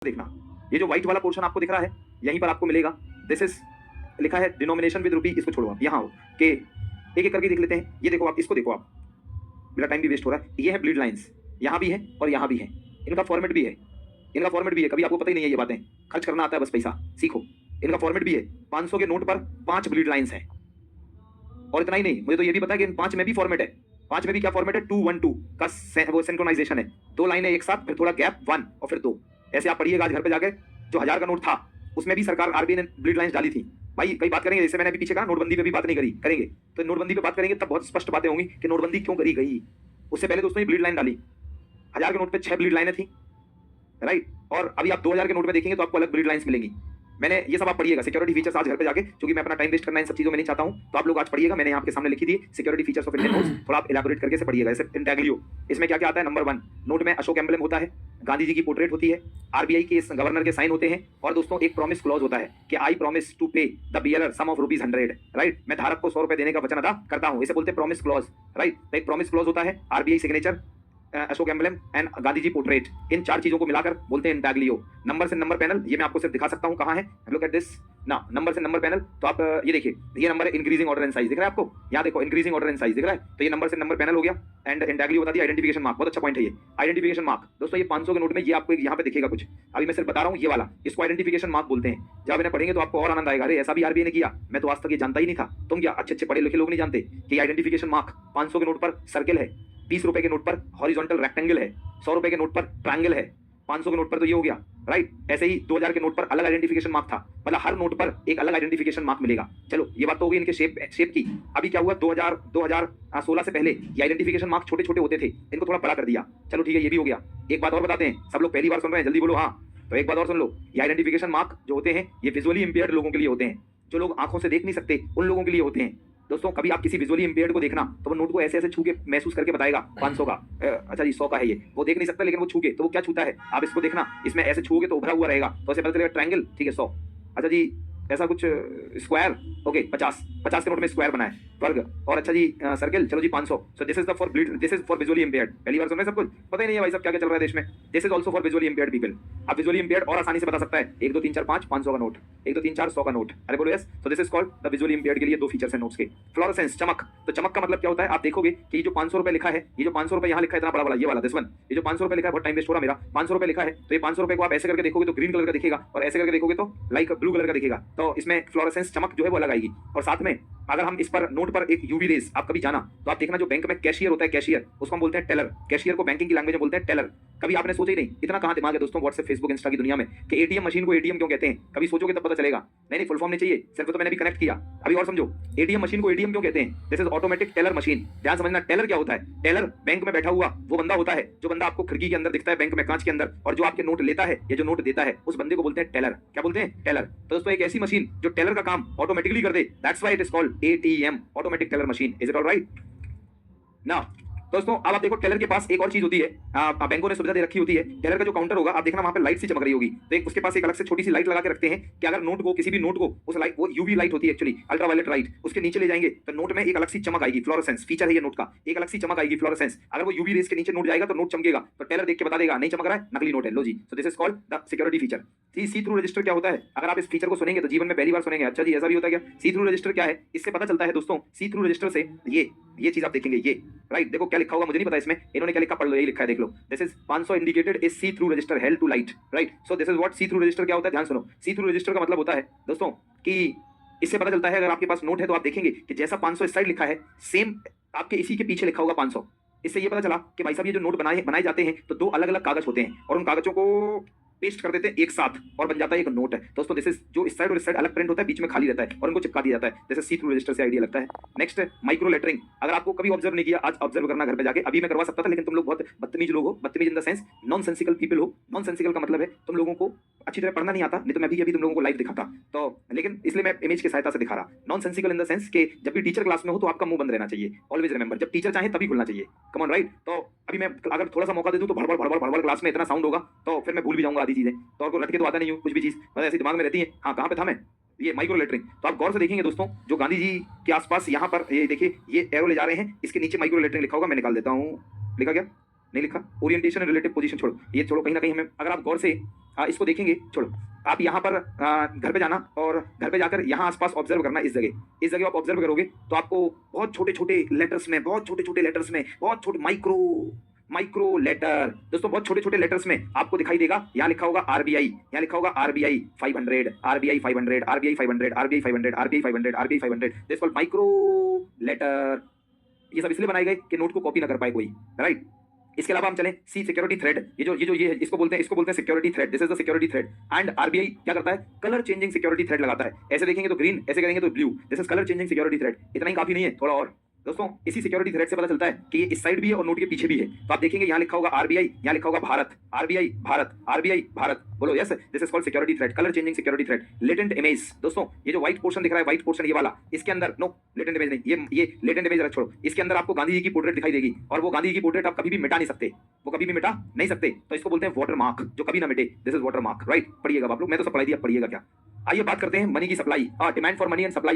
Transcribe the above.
देखना, ये जो व्हाइट वाला पोर्शन आपको दिख रहा है यहीं पर आपको मिलेगा, दिस इज लिखा है डिनोमिनेशन विद रुपी। इसको छोड़ो आप, यहाँ हो कि एक एक करके देख लेते हैं। ये देखो आप, इसको देखो आप, मेरा टाइम भी वेस्ट हो रहा है। ये है ब्लीड लाइंस, यहाँ भी है और यहाँ भी है, इनका फॉर्मेट भी है, इनका फॉर्मेट भी है। कभी आपको पता ही नहीं है ये बातें, खर्च करना आता है बस पैसा, सीखो। इनका फॉर्मेट भी है, 500 के नोट पर 5 ब्लीड लाइंस हैं। और इतना ही नहीं, मुझे तो ये भी पता है कि इन 5 में भी फॉर्मेट है। 5 में भी क्या फॉर्मेट है, 2-1-2 का वो सिंक्रोनाइजेशन है। 2 लाइनें एक साथ, फिर थोड़ा गैप, 1 और फिर 2। ऐसे आप पढ़िएगा आज घर पे जाके। जो 1000 का नोट था उसमें भी सरकार आरबीआई ने ब्लीड लाइंस डाली थी। भाई कई बात करेंगे, जैसे मैंने अभी पीछे कहा नोटबंदी पे भी बात नहीं करेंगे। तो नोटबंदी पे बात करेंगे तब बहुत स्पष्ट बातें होंगी कि नोटबंदी क्यों करी गई। उससे पहले दोस्तों ये ब्लीड लाइन डाली, 1000 के नोट पे 6 ब्लीड लाइनें थी, राइट। और अभी आप 2000 के नोट में देखेंगे तो आपको अलग ब्लीड लाइंस मिलेंगी। मैंने ये सब आप पढ़िएगा, सिक्योरिटी फीचर्स आज घर पे जाके, क्योंकि मैं अपना टाइम वेस्ट करना इन सब चीजों में नहीं चाहता हूं, तो आप लोग आज पढ़िएगा। मैंने आपके सामने लिखी दी security features of Indian notes, थोड़ा आप इलैबोरेट करके से पढ़िएगा। जैसे इंटैग्लियो, इसमें क्या क्या आता है। नंबर 1, नोट में अशोक एम्बलम होता है, गांधी जी की पोर्ट्रेट होती है, आरबीआई के गवर्नर के साइन होते हैं, और दोस्तों एक प्रॉमिस क्लॉज होता है कि I promise to pay the bearer sum of ₹100, right. मैं धारक को 100 रुपए देने का वचन अदा करता हूं, इसे बोलते हैं प्रॉमिस क्लॉज, राइट। तो एक प्रॉमिस क्लॉज होता है, RBI signature, Ashok emblem and Gandhi ji portrait, इन 4 चीजों को मिलाकर बोलते हैं इंटैग्लियो। नंबर से नंबर पैनल, ये मैं आपको सिर्फ दिखा सकता हूं कहां है, लुक एट दिस ना, नंबर से नंबर पैनल। तो आप ये देखिए, ये नंबर है इंक्रीजिंग ऑर्डर एंड साइज, दिख रहा है आपको, यहाँ देखो इंक्रीजिंग ऑर्डर एंड साइज दिख रहा है। तो ये नंबर से नंबर पैनल हो गया, एंड इंटैग्लियो बता दिया, आइडेंटिफिकेशन मार्क, बहुत अच्छा पॉइंट है ये आइडेंटिफिकेशन मार्क। दोस्तों ये 500 के नोट में ये आपको यहाँ पे दिखेगा कुछ, अभी मैं सिर्फ बता रहा हूँ, ये वाला, इसको आइडेंटिफिकेशन मार्क बोलते हैं। जब इन्हें पढ़ेंगे तो आपको और आनंद आएगा, अरे ऐसा भी आरबीआई ने किया, मैं तो आज तक ये जानता ही नहीं था। तुम क्या अच्छे अच्छे पढ़े लिखे लोग नहीं जानते कि आइडेंटिफिकेशन मार्क 500 के नोट पर सर्किल है, 20 रुपए के नोट पर हॉरिजॉन्टल रेक्टेंगल है, 100 रुपए के नोट पर ट्रायंगल है, 500 के नोट पर तो ये हो गया, राइट। ऐसे ही 2000 के नोट पर अलग आइडेंटिफिकेशन मार्क था, मतलब हर नोट पर एक अलग आइडेंटिफिकेशन मार्क मिलेगा। चलो ये बात तो हो गई इनके शेप की। अभी क्या हुआ, 2016 से पहले ये आइडेंटिफिकेशन मार्क छोटे छोटे होते थे, इनको थोड़ा बड़ा कर दिया। चलो ठीक है, ये भी हो गया। एक बात और बताते हैं, सब लोग पहली बार सुन रहे हैं, जल्दी बोलो हाँ। तो एक बात और सुन लो, ये आइडेंटिफिकेशन मार्क जो होते हैं ये विजुअली इंपेयर्ड लोगों के लिए होते हैं, जो लोग आंखों से देख नहीं सकते उन लोगों के लिए होते हैं। दोस्तों कभी आप किसी विजुअली इंपेयर्ड को देखना तो वो नोट को ऐसे ऐसे छू के महसूस करके बताएगा 500 का, अच्छा जी 100 का है ये, वो देख नहीं सकता लेकिन वो छू के, तो वो क्या छूता है, आप इसको देखना, इसमें ऐसे छूओगे तो उभरा हुआ रहेगा, तो ऐसे पता चलेगा ट्रायंगल, ठीक है 100, अच्छा जी ऐसा कुछ स्क्वायर, ओके 50 के नोट में स्क्वायर बना है, वर्ग, और अच्छा जी सर्किल, चलो जी 500। सो this is the for this is for visually impaired. पहली बार सुन रहे हैं सब कुछ, पता ही नहीं है भाई सब क्या क्या चल रहा है देश में। This is also for visually impaired people. आप विजुअली इंपेयर्ड और आसानी से बता सकता है, 1 2 3 4 5 500 का नोट, 1 2 3 4 100 का नोट, अरे बोलो yes. So this is called the visually impaired के लिए 2 फीचर्स हैं नोट्स के। फ्लोरेसेंस, चमक, तो चमक का मतलब क्या होता है, आप देखोगे कि ये जो 500 रुपए लिखा है, ये जो 500 रुपए यहाँ लिखा है इतना बड़ा बड़ा, ये वाला दिस वन, ये जो 500 रुपए लिखा है, बहुत टाइम वेस्ट हो रहा मेरा, 500 रुपए लिखा है, तो ये 500 रुपए को आप ऐसे करके देखोगे तो ग्रीन कलर का दिखेगा, और ऐसे करके देखोगे तो लाइक ब्लू कलर का दिखेगा। तो इसमें फ्लोरेसेंस चमक जो है वो अलग आएगी। और साथ में अगर हम इस पर नोट पर एक यूवी रेज, आप कभी जाना तो आप देखना, जो बैंक में कैशियर होता है, कैशियर उसको हम बोलते हैं टेलर, कैशियर को बैंकिंग की लैंग्वेज में बोलते हैं टेलर। कभी आपने सोचा ही नहीं, इतना कहां दिमाग है दोस्तों व्हाट्सएप फेसबुक इंस्टा की दुनिया में, कि एटीएम मशीन को एटीएम क्यों कहते हैं, कभी सोचोगे तब पता चलेगा। नहीं फुल फॉर्म नहीं चाहिए, सिर्फ तो मैंने भी कनेक्ट किया, अभी और समझो। एटीएम मशीन को एटीएम क्यों कहते हैं, this is automatic teller machine. ध्यान समझना, टेलर क्या होता है, टेलर बैंक में बैठा हुआ वो बंदा होता है, जो बंदा आपको खिड़की के अंदर दिखता है बैंक में कांच के अंदर, और जो आपके नोट लेता है या जो नोट देता है उस बंदे को बोलते हैं टेलर। क्या बोलते हैं, टेलर। तो दोस्तों एक ऐसी मशीन जो टेलर का काम ऑटोमेटिकली कर दे, that's why it is called ATM, automatic teller machine. Is it all right now दोस्तों? अब आप देखो, टेलर के पास एक और चीज होती है, बैंकों ने सुविधा दे रखी होती है। टेलर का जो काउंटर होगा, आप देखना वहां पे लाइट सी चमक रही होगी, तो एक उसके पास एक अलग से छोटी सी लाइट लगा के रखते हैं कि अगर नोट को, किसी भी नोट को, उस लाइट, वो यूवी लाइट होती है एक्चुअली, अल्ट्रावायलेट लाइट, उसके नीचे ले जाएंगे तो नोट में एक अलग सी चमक आएगी, फ्लोरेसेंस फीचर है ये नोट का, एक अलग सी चमक आएगी, फ्लोरेसेंस। अगर वो यूवी रेस के नीचे नोट जाएगा तो नोट चमकेगा, तो टेलर देख के बता देगा नहीं चमक रहा है, नकली नोट है, लो जी। So this is called the security feature. See through register क्या होता है, अगर आप इस फीचर को सुनेंगे तो जीवन में पहली बार सुनेंगे, अच्छा जी ऐसा भी होता है क्या। सी थ्रू रजिस्टर क्या है, इससे पता चलता है दोस्तों, सी थ्रू रजिस्टर से ये चीज आप देखेंगे, ये राइट, देखो क्या लिखा होगा मुझे नहीं पता इसमें, इन्होंने क्या लिखा पढ़ लो, यही लिखा है देख लो, this is 500 indicated is see through register held to light, right. So this is what see through register क्या होता है, ध्यान सुनो। सी थ्रू रजिस्टर का मतलब होता है दोस्तों कि इससे पता चलता है, अगर आपके पास नोट है तो आप देखेंगे कि जैसा 500 इस साइड लिखा है, सेम आपके इसी के पीछे लिखा होगा 500। इससे ये पता चला कि भाई साहब ये जो नोट बनाए जाते हैं तो 2 अलग अलग कागज होते हैं, और उन कागजों को पेस्ट कर देते हैं एक साथ और बन जाता है एक नोट है। दोस्तों दिस इज, जो इस साइड और इस साइड अलग प्रिंट होता है, बीच में खाली रहता है और उनको चिपका दिया जाता है, जैसे सी थ्रू रजिस्टर से आइडिया लगता है। नेक्स्ट माइक्रो लेटरिंग, अगर आपको कभी ऑब्जर्व नहीं किया, आज ऑब्जर्व करना घर पे जाके, अभी मैं करवा सकता था लेकिन तुम लोग बहुत बदतमीज लोग हो, बदतमीज in the sense non sensical people हो। नॉन सेंसिकल का मतलब है तुम लोगों को अच्छी तरह पढ़ना नहीं आता, नहीं तो मैं भी अभी तुम लोगों को लाइव दिखाता, तो लेकिन इसलिए मैं इमेज की सहायता से दिखा रहा। Non sensical in the sense कि जब भी टीचर क्लास में हो तो आपका मुंह बंद रहना चाहिए, ऑलवेज रिमेंबर, जब टीचर चाहे तभी खुलना चाहिए, कम ऑन राइट। तो अभी मैं अगर थोड़ा सा मौका दे दूं तो भड़बड़ क्लास में इतना साउंड होगा तो फिर मैं भूल भी जाऊंगा आधी चीजें, तो आपको रट के तो आता नहीं हूं कुछ भी चीज, मतलब ऐसे दिमाग में रहती है। हाँ कहां पे था मैं, ये माइक्रो लेटरिंग। तो आप गौर से देखेंगे दोस्तों, जो गांधी जी के आसपास यहाँ पर ये देखिए, ये एरो ले जा रहे हैं, इसके नीचे माइक्रो लेटरिंग लिखा होगा, मैं निकाल देता हूँ, लिखा क्या नहीं लिखा, ओरिएंटेशन एंड रिलेटिव पोजीशन छोड़ो, ये छोड़ो, कहीं ना कहीं हमें, अगर आप गौर से इसको देखेंगे, छोड़ो। आप यहाँ पर घर पे जाना और घर पे जाकर यहाँ आसपास ऑब्जर्व करना, इस जगह आप ऑब्जर्व करोगे तो आपको बहुत छोटे छोटे लेटर्स में, बहुत छोटे माइक्रो लेटर, दोस्तों बहुत छोटे छोटे लेटर्स में आपको दिखाई देगा। यहाँ लिखा होगा आरबीआई, यहाँ लिखा होगा RBI 500, RBI 500, RBI 500, RBI 500, RBI 500, RBI 500, this called micro letter. ये सब इसलिए बनाए गए कि नोट को कॉपी ना कर पाए कोई, राइट। इसके अलावा हम चलें सी सिक्योरिटी थ्रेड, ये इसको बोलते हैं security thread, this is the security thread. And RBI क्या करता है, कलर चेंजिंग सिक्योरिटी थ्रेड लगाता है। ऐसे देखेंगे तो ग्रीन, ऐसे करेंगे तो blue, this is colour changing security thread. इतना ही काफी नहीं है, थोड़ा और दोस्तों, इसी सिक्योरिटी थ्रेड से पता चलता है कि ये इस साइड भी है और नोट के पीछे भी है। तो आप देखेंगे यहाँ लिखा होगा आरबीआई, यहाँ लिखा होगा भारत, आरबीआई भारत, आरबीआई भारत, बोलो yes, this is called security thread, colour changing security thread. Latent image, दोस्तों ये जो व्हाइट पोर्शन दिख रहा है, व्हाइट पोर्शन ये वाला, इसके अंदर नो लेटेंट इमेज नहीं, ये लेटेंट इमेज रख छोड़ो। इसके अंदर आपको गांधी जी की पोर्ट्रेट दिखाई देगी और वो गांधी जी की पोर्ट्रेट आप कभी भी मिटा नहीं सकते, वो कभी भी मिटा नहीं सकते। तो इसको बोलते हैं वाटर मार्क, जो कभी ना मिटे, this is water mark, right. पढ़िएगा आप लोग, मैं तो सब पढ़ाई दिया, पढ़िएगा क्या। आइए बात करते हैं मनी की supply, demand for money and supply